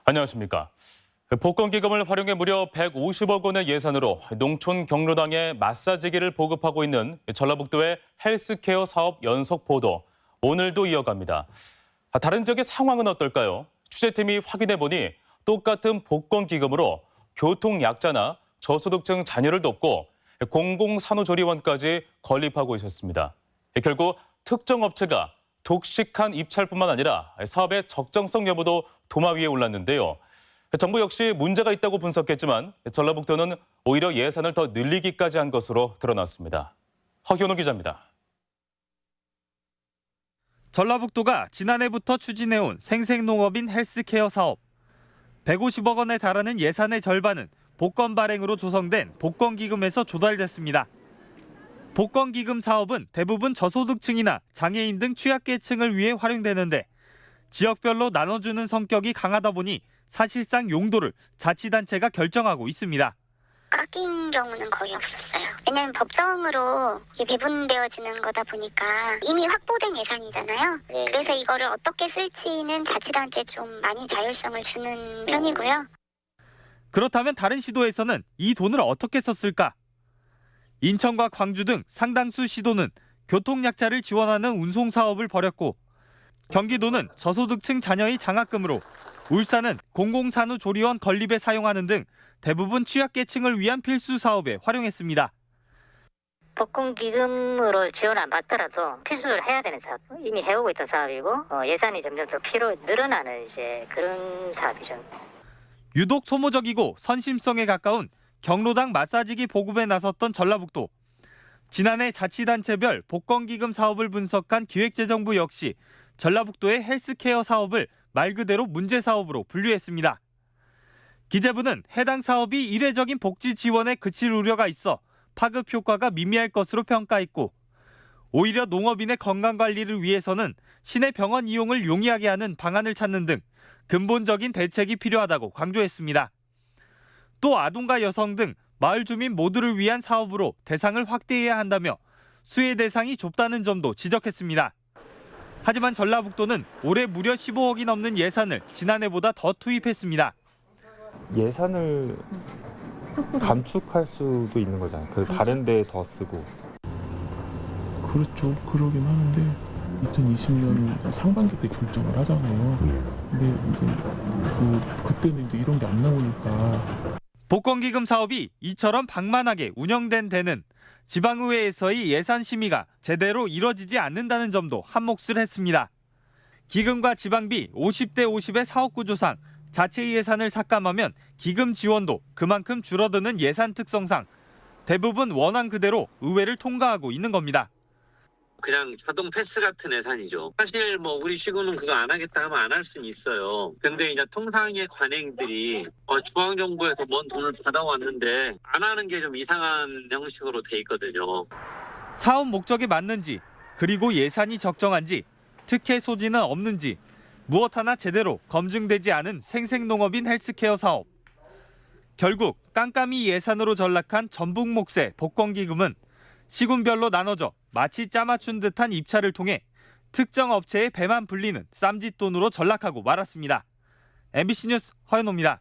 안녕하십니까. 복권기금을 활용해 무려 150억 원의 예산으로 농촌 경로당에 마사지기를 보급하고 있는 전라북도의 헬스케어 사업 연속 보도. 오늘도 이어갑니다. 다른 지역의 상황은 어떨까요? 취재팀이 확인해보니 똑같은 복권기금으로 교통약자나 저소득층 자녀를 돕고 공공산후조리원까지 건립하고 있었습니다. 결국 특정 업체가 독식한 입찰뿐만 아니라 사업의 적정성 여부도 도마 위에 올랐는데요. 정부 역시 문제가 있다고 분석했지만 전라북도는 오히려 예산을 더 늘리기까지 한 것으로 드러났습니다. 허현우 기자입니다. 전라북도가 지난해부터 추진해온 생생농업인 헬스케어 사업. 150억 원에 달하는 예산의 절반은 복권 발행으로 조성된 복권기금에서 조달됐습니다. 복권기금 사업은 대부분 저소득층이나 장애인 등 취약계층을 위해 활용되는데 지역별로 나눠주는 성격이 강하다 보니 사실상 용도를 자치단체가 결정하고 있습니다. 깎인 경우는 거의 없었어요. 왜냐하면 법정으로 배분되어지는 거다 보니까 이미 확보된 예산이잖아요. 그래서 이거를 어떻게 쓸지는 자치단체에 좀 많이 자율성을 주는 편이고요. 그렇다면 다른 시도에서는 이 돈을 어떻게 썼을까? 인천과 광주 등 상당수 시도는 교통약자를 지원하는 운송 사업을 벌였고 경기도는 저소득층 자녀의 장학금으로 울산은 공공산후조리원 건립에 사용하는 등 대부분 취약계층을 위한 필수 사업에 활용했습니다. 복권기금으로 지원 안 받더라도 필수를 해야 되는 사업, 이미 해오고 있던 사업이고 예산이 점점 더 늘어나는 그런 사업이죠. 유독 소모적이고 선심성에 가까운 경로당 마사지기 보급에 나섰던 전라북도. 지난해 자치단체별 복권기금 사업을 분석한 기획재정부 역시 전라북도의 헬스케어 사업을 말 그대로 문제 사업으로 분류했습니다. 기재부는 해당 사업이 이례적인 복지 지원에 그칠 우려가 있어 파급 효과가 미미할 것으로 평가했고 오히려 농업인의 건강관리를 위해서는 시내 병원 이용을 용이하게 하는 방안을 찾는 등 근본적인 대책이 필요하다고 강조했습니다. 또 아동과 여성 등 마을 주민 모두를 위한 사업으로 대상을 확대해야 한다며 수혜 대상이 좁다는 점도 지적했습니다. 하지만 전라북도는 올해 무려 15억이 넘는 예산을 지난해보다 더 투입했습니다. 예산을 감축할 수도 있는 거잖아요. 그래서 다른 데에 더 쓰고. 그렇죠. 그러긴 하는데 2020년 상반기 때 결정을 하잖아요. 근데 이제 그때는 이제 이런 게 안 나오니까. 복권기금 사업이 이처럼 방만하게 운영된 데는 지방의회에서의 예산 심의가 제대로 이뤄지지 않는다는 점도 한몫을 했습니다. 기금과 지방비 50대 50의 사업 구조상 자체 예산을 삭감하면 기금 지원도 그만큼 줄어드는 예산 특성상 대부분 원안 그대로 의회를 통과하고 있는 겁니다. 그냥 자동 패스 같은 예산이죠. 사실 우리 시군은 그거 안 하겠다 하면 안 할 수는 있어요. 근데 이제 통상의 관행들이 중앙정부에서 뭔 돈을 받아왔는데 안 하는 게 좀 이상한 형식으로 돼 있거든요. 사업 목적에 맞는지 그리고 예산이 적정한지 특혜 소지는 없는지 무엇 하나 제대로 검증되지 않은 생생농업인 헬스케어 사업. 결국 깜깜이 예산으로 전락한 전북목세 복권기금은 시군별로 나눠져 마치 짜맞춘 듯한 입찰을 통해 특정 업체의 배만 불리는 쌈짓돈으로 전락하고 말았습니다. MBC 뉴스 허연호입니다.